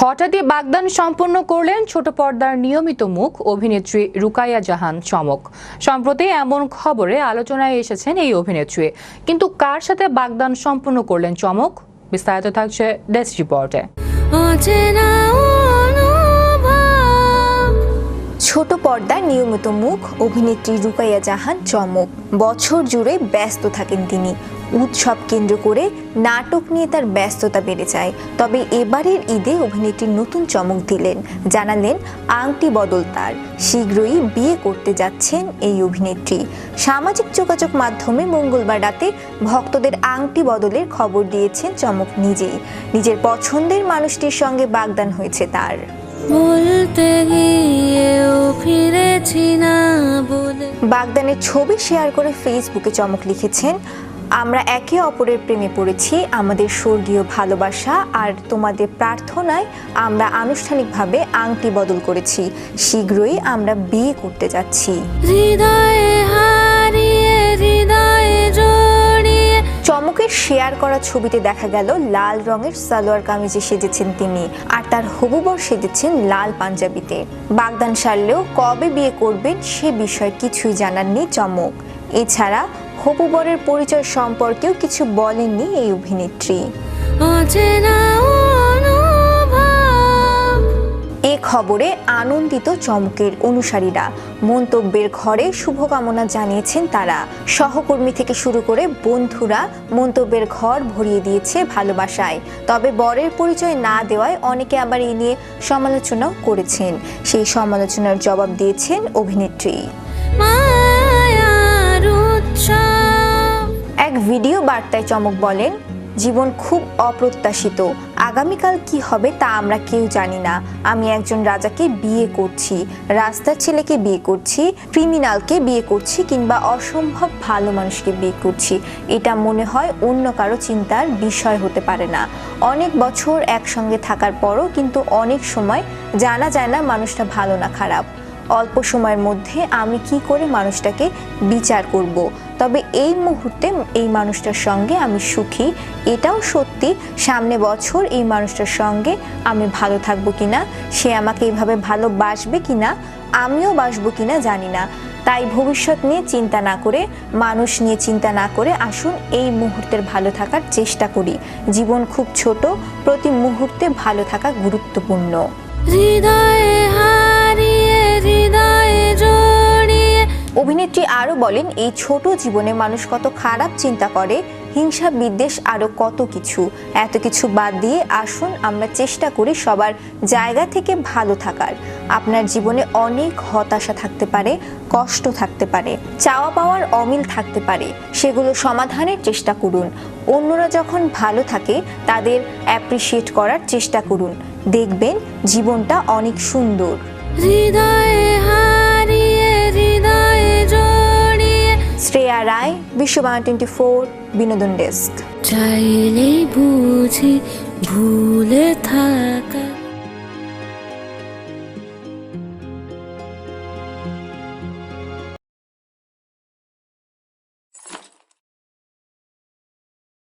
হঠাৎই বাগদান সম্পন্ন করলেন ছোট পর্দার নিয়মিত মুখ অভিনেত্রী রুকাইয়া জাহান চমক। সম্প্রতি এমন খবরে আলোচনায় এসেছেন এই অভিনেত্রী, কিন্তু কার সাথে বাগদান সম্পন্ন করলেন চমক? বিস্তারিত থাকছে ডেস্ক রিপোর্টে। ছোট পর্দার নিয়মিত মুখ অভিনেত্রী রুকাইয়া জাহান চমক। বছর জুড়ে ব্যস্ত থাকেন তিনি। উৎসব কেন্দ্র করে নাটক নিয়ে তার ব্যস্ততা বেড়ে যায়। তবে এবারের ঈদে অভিনেত্রী নতুন চমক দিলেন, জানালেন আংটি বদল তার। শীঘ্রই বিয়ে করতে যাচ্ছেন এই অভিনেত্রী। সামাজিক যোগাযোগ মাধ্যমে মঙ্গলবার রাতে ভক্তদের আংটি বদলের খবর দিয়েছেন চমক নিজেই। নিজের পছন্দের মানুষটির সঙ্গে বাগদান হয়েছে তার। বাগদানের ছবি শেয়ার করে ফেসবুকে চমক লিখেছেন, আমরা একে অপরের প্রেমে পড়েছি, আমাদের স্বর্গীয় ভালোবাসা আর তোমাদের প্রার্থনায় আমরা আনুষ্ঠানিকভাবে আংটি বদল করেছি। শীঘ্রই আমরা বিয়ে করতে যাচ্ছি। চমকের শেয়ার করা ছবিতে দেখা গেল লাল রঙের সালোয়ার কামিজে সেজেছেন তিনি, আর তার হবু বর সেজেছেন লাল পাঞ্জাবিতে। বাগদান সারলেও কবে বিয়ে করবেন সে বিষয়ে কিছুই জানাননি চমক। এছাড়া হবু বরের পরিচয় সম্পর্কেও কিছু বলেননি এই অভিনেত্রী। এ খবরে আনন্দিত চমকের অনুসারীরা। মন্তব্যের ঘরে শুভকামনা জানিয়েছেন তারা। সহকর্মী থেকে শুরু করে বন্ধুরা মন্তব্যের ঘর ভরিয়ে দিয়েছে ভালোবাসায়। তবে বরের পরিচয় না দেওয়ায় অনেকে আবার এ নিয়ে সমালোচনাও করেছেন। সেই সমালোচনার জবাব দিয়েছেন অভিনেত্রী। এক ভিডিও বার্তায় চমক বলেন, জীবন খুব অপ্রত্যাশিত। আগামীকাল কি হবে তা আমরা কেউ জানি না। আমি একজন রাজাকে বিয়ে করছি, রাস্তার ছেলেকে বিয়ে করছি, ক্রিমিনালকে বিয়ে করছি, কিংবা অসম্ভব ভালো মানুষকে বিয়ে করছি। এটা মনে হয় অন্য কারো চিন্তার বিষয় হতে পারে না। অনেক বছর একসঙ্গে থাকার পরও কিন্তু অনেক সময় জানা যায় না মানুষটা ভালো না খারাপ। অল্প সময়ের মধ্যে আমি কি করে মানুষটাকে বিচার করব। তবে এই মুহূর্তে এই মানুষটার সঙ্গে আমি সুখী, এটাও সত্যি। সামনে বছর এই মানুষটার সঙ্গে আমি ভালো থাকবো কিনা, সে আমাকে এইভাবে ভালোবাসবে কিনা, আমিও বাসবো কিনা জানি না। তাই ভবিষ্যৎ নিয়ে চিন্তা না করে, মানুষ নিয়ে চিন্তা না করে আসুন এই মুহূর্তের ভালো থাকার চেষ্টা করি। জীবন খুব ছোট, প্রতি মুহূর্তে ভালো থাকা গুরুত্বপূর্ণ। অভিনেত্রী আরও বলেন, এই ছোট জীবনে মানুষ কত খারাপ চিন্তা করে, হিংসা বিদ্বেষ আরও কত কিছু। এত কিছু বাদ দিয়ে আসুন আমরা চেষ্টা করি সবার জায়গা থেকে ভালো থাকার। আপনার জীবনে অনেক হতাশা থাকতে পারে, কষ্ট থাকতে পারে, চাওয়া পাওয়ার অমিল থাকতে পারে, সেগুলো সমাধানের চেষ্টা করুন। অন্যরা যখন ভালো থাকে তাদের অ্যাপ্রিসিয়েট করার চেষ্টা করুন, দেখবেন জীবনটা অনেক সুন্দর। শ্রেয়া রায়, বিশ্ববাংলা 24, বিনোদন ডেস্ক। চাইলেই বুঝি ভুলে থাকা।